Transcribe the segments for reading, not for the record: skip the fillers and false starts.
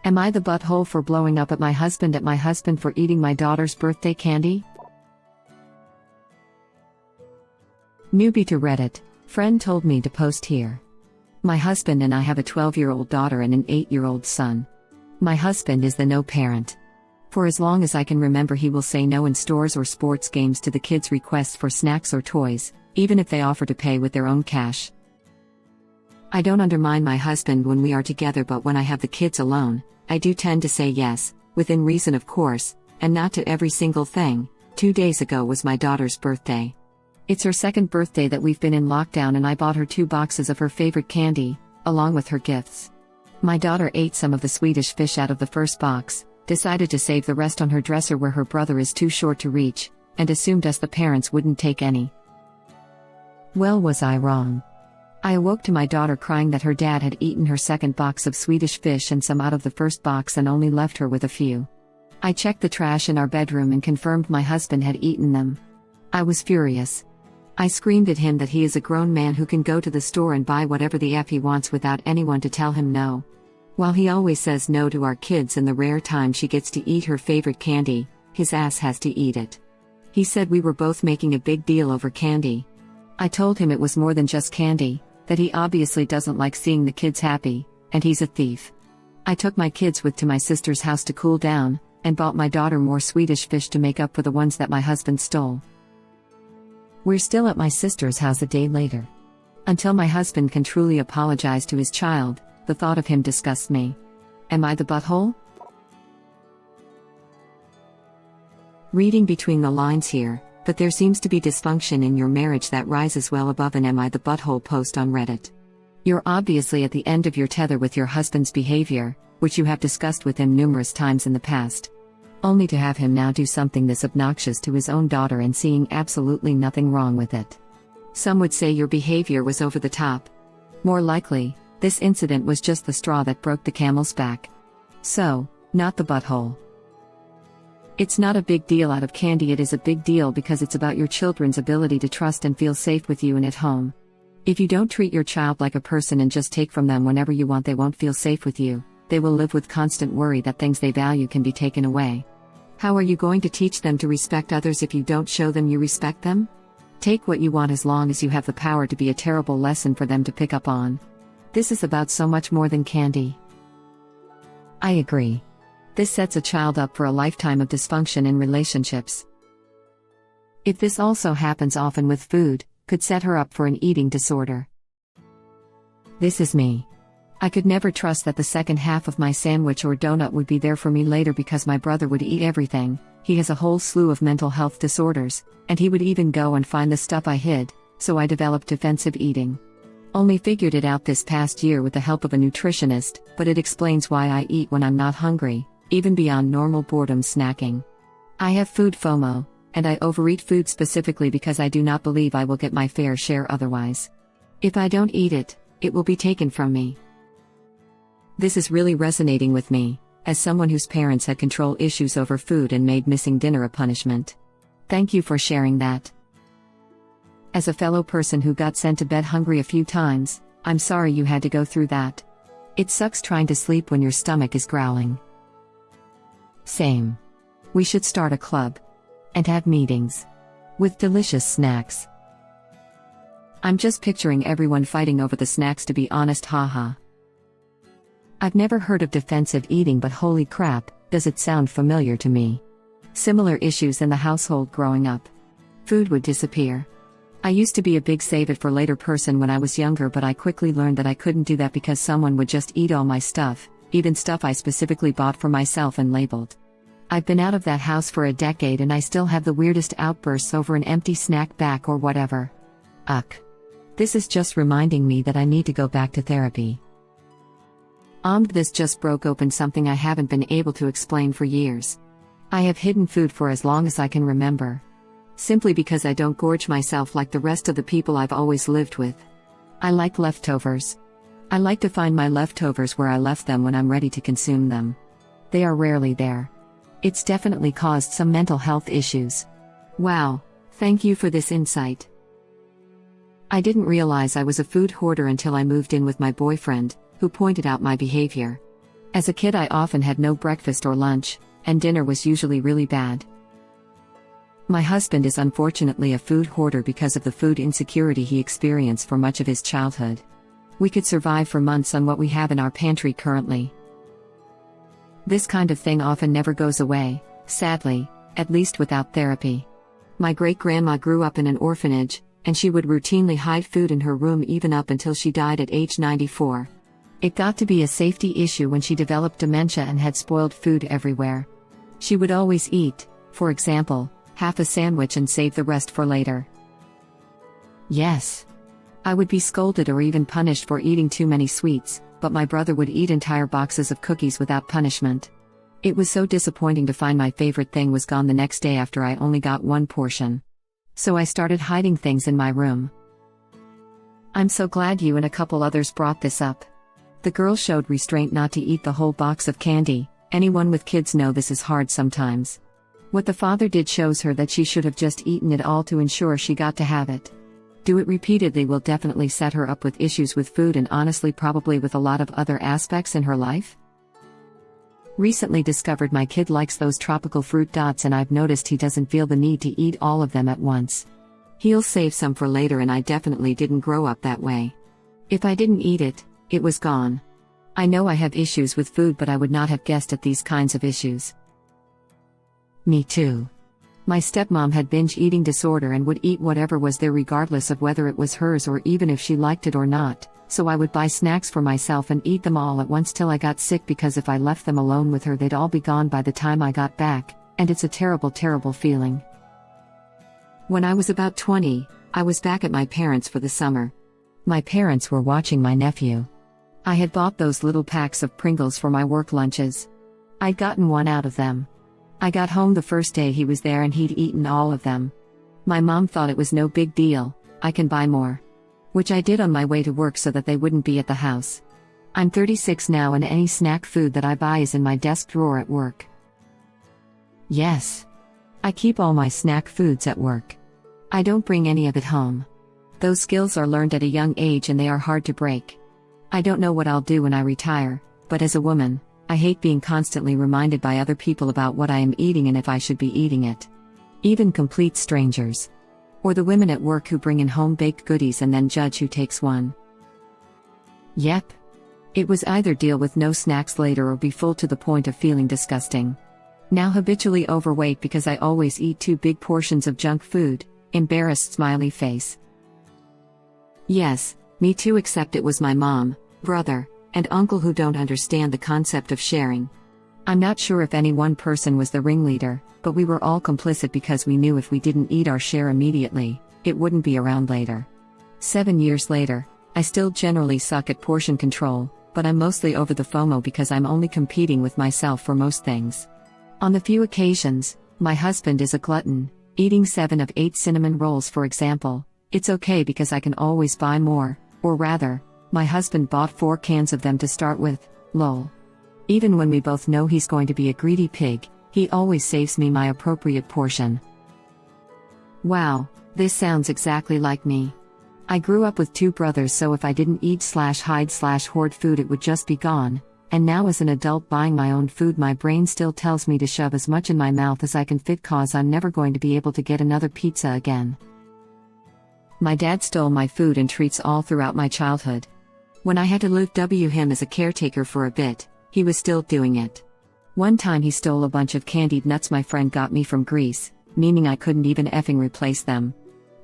Am I the butthole for blowing up at my husband for eating my daughter's birthday candy? Newbie to Reddit. Friend told me to post here. My husband and I have a 12-year-old daughter and an 8-year-old son. My husband is the no parent. For as long as I can remember, he will say no in stores or sports games to the kids' requests for snacks or toys, even if they offer to pay with their own cash. I don't undermine my husband when we are together, but when I have the kids alone, I do tend to say yes, within reason of course, and not to every single thing. 2 days ago was my daughter's birthday. It's her second birthday that we've been in lockdown, and I bought her 2 boxes of her favorite candy, along with her gifts. My daughter ate some of the Swedish fish out of the first box, decided to save the rest on her dresser where her brother is too short to reach, and assumed us the parents wouldn't take any. Well, was I wrong? I awoke to my daughter crying that her dad had eaten her second box of Swedish fish and some out of the first box and only left her with a few. I checked the trash in our bedroom and confirmed my husband had eaten them. I was furious. I screamed at him that he is a grown man who can go to the store and buy whatever the F he wants without anyone to tell him no. While he always says no to our kids, and the rare time she gets to eat her favorite candy, his ass has to eat it. He said we were both making a big deal over candy. I told him it was more than just candy, that he obviously doesn't like seeing the kids happy, and he's a thief. I took my kids to my sister's house to cool down, and bought my daughter more Swedish fish to make up for the ones that my husband stole. We're still at my sister's house a day later. Until my husband can truly apologize to his child, the thought of him disgusts me. Am I the butthole? Reading between the lines here, but there seems to be dysfunction in your marriage that rises well above an "Am I the butthole" post on Reddit. You're obviously at the end of your tether with your husband's behavior, which you have discussed with him numerous times in the past. Only to have him now do something this obnoxious to his own daughter and seeing absolutely nothing wrong with it. Some would say your behavior was over the top. More likely, this incident was just the straw that broke the camel's back. So, not the butthole. It's not a big deal out of candy. It is a big deal because it's about your children's ability to trust and feel safe with you and at home. If you don't treat your child like a person and just take from them whenever you want, they won't feel safe with you. They will live with constant worry that things they value can be taken away. How are you going to teach them to respect others if you don't show them you respect them? Take what you want as long as you have the power to be a terrible lesson for them to pick up on. This is about so much more than candy. I agree. This sets a child up for a lifetime of dysfunction in relationships. If this also happens often with food, could set her up for an eating disorder. This is me. I could never trust that the second half of my sandwich or donut would be there for me later because my brother would eat everything. He has a whole slew of mental health disorders, and he would even go and find the stuff I hid, so I developed defensive eating. Only figured it out this past year with the help of a nutritionist, but it explains why I eat when I'm not hungry, even beyond normal boredom snacking. I have food FOMO, and I overeat food specifically because I do not believe I will get my fair share otherwise. If I don't eat it, it will be taken from me. This is really resonating with me, as someone whose parents had control issues over food and made missing dinner a punishment. Thank you for sharing that. As a fellow person who got sent to bed hungry a few times, I'm sorry you had to go through that. It sucks trying to sleep when your stomach is growling. Same. We should start a club. And have meetings. With delicious snacks. I'm just picturing everyone fighting over the snacks, to be honest, haha. I've never heard of defensive eating, but holy crap, does it sound familiar to me. Similar issues in the household growing up. Food would disappear. I used to be a big save it for later person when I was younger, but I quickly learned that I couldn't do that because someone would just eat all my stuff, even stuff I specifically bought for myself and labeled. I've been out of that house for a decade and I still have the weirdest outbursts over an empty snack back or whatever. Ugh. This is just reminding me that I need to go back to therapy. This just broke open something I haven't been able to explain for years. I have hidden food for as long as I can remember. Simply because I don't gorge myself like the rest of the people I've always lived with. I like leftovers. I like to find my leftovers where I left them when I'm ready to consume them. They are rarely there. It's definitely caused some mental health issues. Wow, thank you for this insight. I didn't realize I was a food hoarder until I moved in with my boyfriend, who pointed out my behavior. As a kid, I often had no breakfast or lunch, and dinner was usually really bad. My husband is unfortunately a food hoarder because of the food insecurity he experienced for much of his childhood. We could survive for months on what we have in our pantry currently. This kind of thing often never goes away, sadly, at least without therapy. My great-grandma grew up in an orphanage, and she would routinely hide food in her room even up until she died at age 94. It got to be a safety issue when she developed dementia and had spoiled food everywhere. She would always eat, for example, half a sandwich and save the rest for later. Yes. I would be scolded or even punished for eating too many sweets, but my brother would eat entire boxes of cookies without punishment. It was so disappointing to find my favorite thing was gone the next day after I only got one portion. So I started hiding things in my room. I'm so glad you and a couple others brought this up. The girl showed restraint not to eat the whole box of candy. Anyone with kids know this is hard sometimes. What the father did shows her that she should have just eaten it all to ensure she got to have it. Do it repeatedly will definitely set her up with issues with food and honestly probably with a lot of other aspects in her life. Recently discovered my kid likes those tropical fruit dots and I've noticed he doesn't feel the need to eat all of them at once. He'll save some for later and I definitely didn't grow up that way. If I didn't eat it, it was gone. I know I have issues with food but I would not have guessed at these kinds of issues. Me too. My stepmom had binge eating disorder and would eat whatever was there regardless of whether it was hers or even if she liked it or not, so I would buy snacks for myself and eat them all at once till I got sick because if I left them alone with her they'd all be gone by the time I got back, and it's a terrible, terrible feeling. When I was about 20, I was back at my parents' for the summer. My parents were watching my nephew. I had bought those little packs of Pringles for my work lunches. I'd gotten one out of them. I got home the first day he was there and he'd eaten all of them. My mom thought it was no big deal, I can buy more. Which I did on my way to work so that they wouldn't be at the house. I'm 36 now and any snack food that I buy is in my desk drawer at work. Yes. I keep all my snack foods at work. I don't bring any of it home. Those skills are learned at a young age and they are hard to break. I don't know what I'll do when I retire, but as a woman, I hate being constantly reminded by other people about what I am eating and if I should be eating it. Even complete strangers. Or the women at work who bring in home-baked goodies and then judge who takes one. Yep. It was either deal with no snacks later or be full to the point of feeling disgusting. Now habitually overweight because I always eat 2 big portions of junk food, embarrassed smiley face. Yes, me too, except it was my mom, brother, and uncle who don't understand the concept of sharing. I'm not sure if any one person was the ringleader, but we were all complicit because we knew if we didn't eat our share immediately, it wouldn't be around later. 7 years later, I still generally suck at portion control, but I'm mostly over the FOMO because I'm only competing with myself for most things. On the few occasions, my husband is a glutton, eating 7 of 8 cinnamon rolls for example, it's okay because I can always buy more, or rather, my husband bought 4 cans of them to start with, lol. Even when we both know he's going to be a greedy pig, he always saves me my appropriate portion. Wow, this sounds exactly like me. I grew up with 2 brothers, so if I didn't eat/hide/hoard food it would just be gone, and now as an adult buying my own food my brain still tells me to shove as much in my mouth as I can fit cause I'm never going to be able to get another pizza again. My dad stole my food and treats all throughout my childhood. When I had to live with him as a caretaker for a bit, he was still doing it. One time he stole a bunch of candied nuts my friend got me from Greece, meaning I couldn't even effing replace them.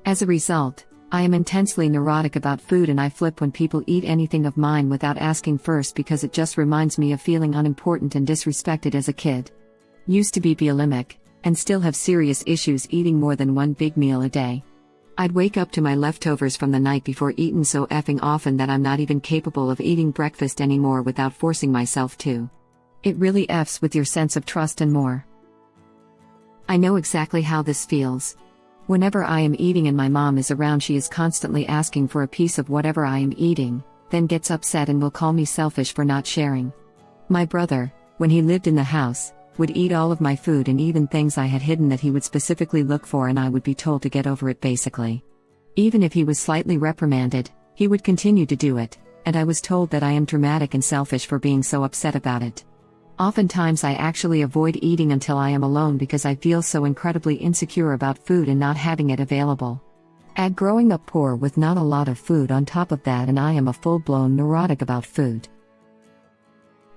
As a result, I am intensely neurotic about food and I flip when people eat anything of mine without asking first because it just reminds me of feeling unimportant and disrespected as a kid. Used to be bulimic, and still have serious issues eating more than 1 big meal a day. I'd wake up to my leftovers from the night before eaten so effing often that I'm not even capable of eating breakfast anymore without forcing myself to. It really F's with your sense of trust and more. I know exactly how this feels. Whenever I am eating and my mom is around she is constantly asking for a piece of whatever I am eating, then gets upset and will call me selfish for not sharing. My brother, when he lived in the house, would eat all of my food and even things I had hidden that he would specifically look for and I would be told to get over it basically. Even if he was slightly reprimanded, he would continue to do it, and I was told that I am dramatic and selfish for being so upset about it. Oftentimes I actually avoid eating until I am alone because I feel so incredibly insecure about food and not having it available. Add growing up poor with not a lot of food on top of that, and I am a full-blown neurotic about food.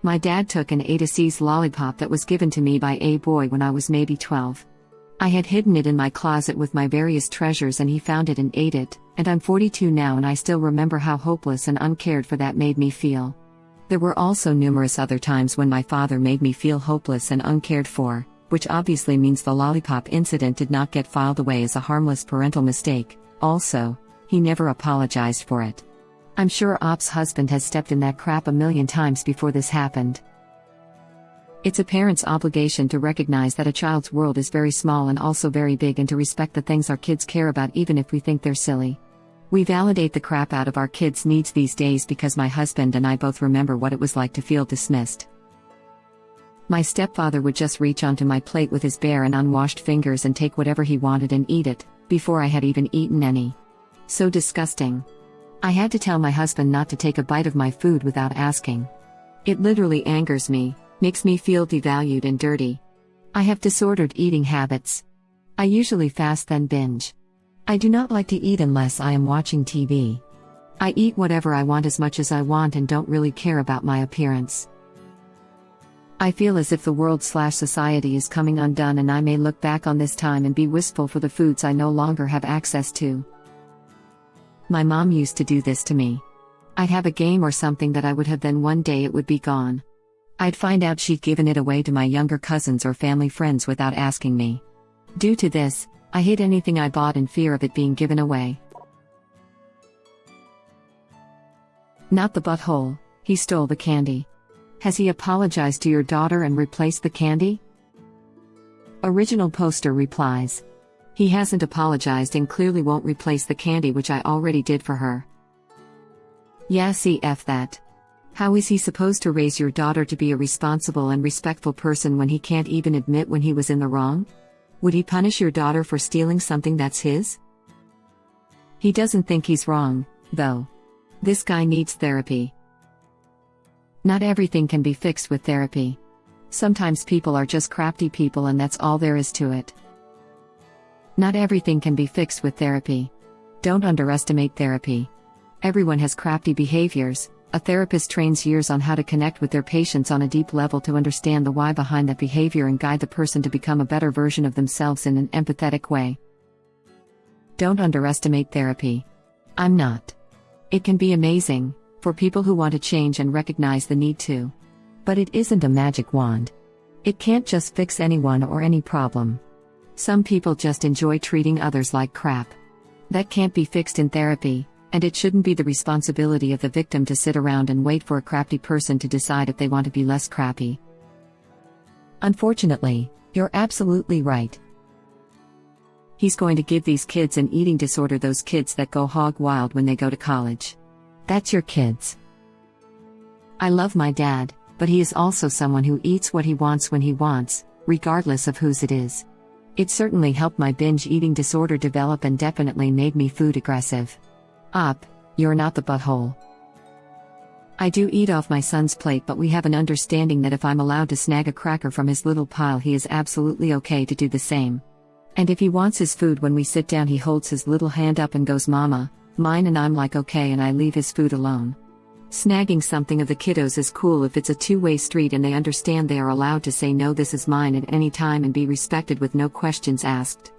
My dad took an AITA lollipop that was given to me by a boy when I was maybe 12. I had hidden it in my closet with my various treasures, and he found it and ate it, and I'm 42 now and I still remember how hopeless and uncared for that made me feel. There were also numerous other times when my father made me feel hopeless and uncared for, which obviously means the lollipop incident did not get filed away as a harmless parental mistake. Also, he never apologized for it. I'm sure Op's husband has stepped in that crap a million times before this happened. It's a parent's obligation to recognize that a child's world is very small and also very big, and to respect the things our kids care about even if we think they're silly. We validate the crap out of our kids' needs these days because my husband and I both remember what it was like to feel dismissed. My stepfather would just reach onto my plate with his bare and unwashed fingers and take whatever he wanted and eat it, before I had even eaten any. So disgusting. I had to tell my husband not to take a bite of my food without asking. It literally angers me, makes me feel devalued and dirty. I have disordered eating habits. I usually fast then binge. I do not like to eat unless I am watching TV. I eat whatever I want as much as I want and don't really care about my appearance. I feel as if the world/society is coming undone, and I may look back on this time and be wistful for the foods I no longer have access to. My mom used to do this to me. I'd have a game or something that I would have, then one day it would be gone. I'd find out she'd given it away to my younger cousins or family friends without asking me. Due to this, I hid anything I bought in fear of it being given away. Not the butthole, he stole the candy. Has he apologized to your daughter and replaced the candy? Original poster replies. He hasn't apologized and clearly won't replace the candy, which I already did for her. Yeah, see F that. How is he supposed to raise your daughter to be a responsible and respectful person when he can't even admit when he was in the wrong? Would he punish your daughter for stealing something that's his? He doesn't think he's wrong, though. This guy needs therapy. Not everything can be fixed with therapy. Sometimes people are just crafty people and that's all there is to it. Not everything can be fixed with therapy. Don't underestimate therapy. Everyone has crafty behaviors. A therapist trains years on how to connect with their patients on a deep level to understand the why behind that behavior and guide the person to become a better version of themselves in an empathetic way. Don't underestimate therapy. I'm not. It can be amazing, for people who want to change and recognize the need to. But it isn't a magic wand. It can't just fix anyone or any problem. Some people just enjoy treating others like crap. That can't be fixed in therapy, and it shouldn't be the responsibility of the victim to sit around and wait for a crappy person to decide if they want to be less crappy. Unfortunately, you're absolutely right. He's going to give these kids an eating disorder, those kids that go hog wild when they go to college. That's your kids. I love my dad, but he is also someone who eats what he wants when he wants, regardless of whose it is. It certainly helped my binge eating disorder develop and definitely made me food aggressive. Op, you're not the butthole. I do eat off my son's plate, but we have an understanding that if I'm allowed to snag a cracker from his little pile, he is absolutely okay to do the same. And if he wants his food when we sit down, he holds his little hand up and goes, "Mama, mine," and I'm like, okay, and I leave his food alone. Snagging something of the kiddos is cool if it's a two-way street and they understand they are allowed to say no, this is mine at any time, and be respected with no questions asked.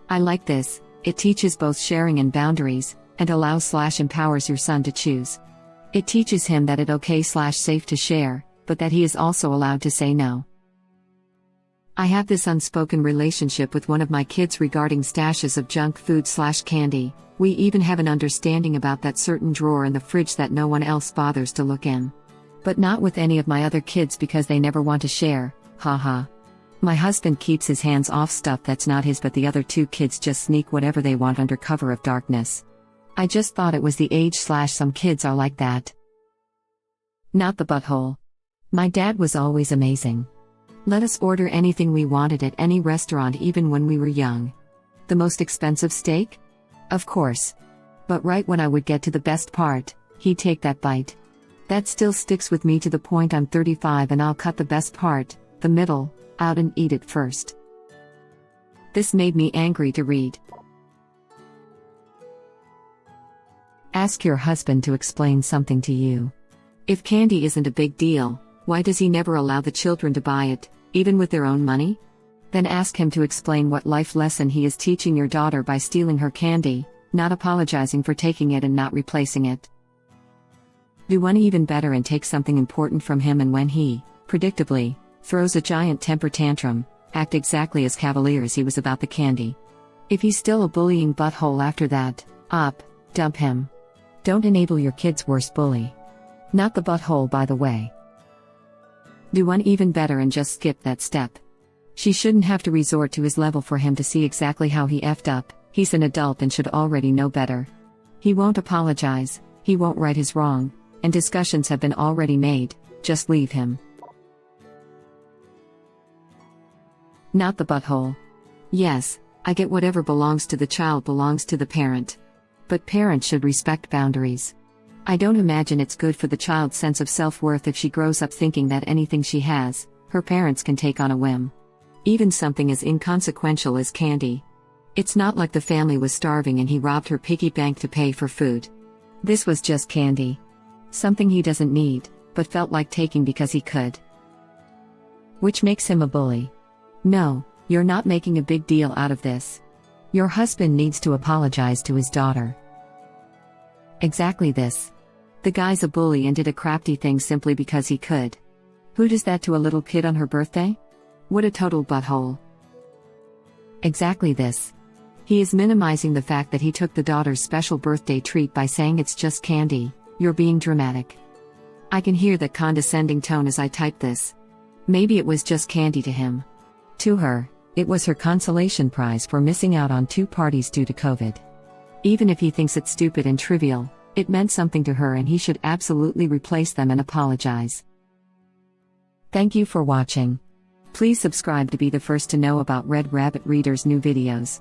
I like this. It teaches both sharing and boundaries, and allows/empowers your son to choose. It teaches him that it's okay/safe to share, but that he is also allowed to say no. I have this unspoken relationship with one of my kids regarding stashes of junk food/candy. We even have an understanding about that certain drawer in the fridge that no one else bothers to look in. But not with any of my other kids because they never want to share, haha. My husband keeps his hands off stuff that's not his, but the other two kids just sneak whatever they want under cover of darkness. I just thought it was the age/some kids are like that. Not the butthole. My dad was always amazing. Let us order anything we wanted at any restaurant, even when we were young. The most expensive steak? Of course. But right when I would get to the best part, He'd take that bite. That still sticks with me to the point I'm 35 and I'll cut the best part, the middle, out and eat it first. This made me angry to read. Ask your husband to explain something to you. If candy isn't a big deal, why does he never allow the children to buy it, even with their own money? Then ask him to explain what life lesson he is teaching your daughter by stealing her candy, not apologizing for taking it and not replacing it. Do one even better and take something important from him, and when he, predictably, throws a giant temper tantrum, act exactly as cavalier as he was about the candy. If he's still a bullying butthole after that, dump him. Don't enable your kid's worst bully. Not the butthole, by the way. Do one even better and just skip that step. She shouldn't have to resort to his level for him to see exactly how he effed up. He's an adult and should already know better. He won't apologize, he won't right his wrong, and discussions have been already made, just leave him. Not the butthole. Yes, I get whatever belongs to the child belongs to the parent. But parents should respect boundaries. I don't imagine it's good for the child's sense of self-worth if she grows up thinking that anything she has, her parents can take on a whim. Even something as inconsequential as candy. It's not like the family was starving and he robbed her piggy bank to pay for food. This was just candy. Something he doesn't need, but felt like taking because he could. Which makes him a bully. No, you're not making a big deal out of this. Your husband needs to apologize to his daughter. Exactly this. The guy's a bully and did a crafty thing simply because he could. Who does that to a little kid on her birthday? What a total butthole. Exactly this. He is minimizing the fact that he took the daughter's special birthday treat by saying it's just candy. You're being dramatic. I can hear that condescending tone as I type this. Maybe it was just candy to him. To her, it was her consolation prize for missing out on 2 parties due to COVID. Even if he thinks it's stupid and trivial, it meant something to her and he should absolutely replace them and apologize. Thank you for watching. Please subscribe to be the first to know about Red Rabbit Reader's new videos.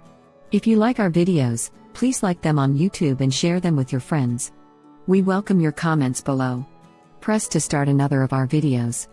If you like our videos, please like them on YouTube and share them with your friends. We welcome your comments below. Press to start another of our videos.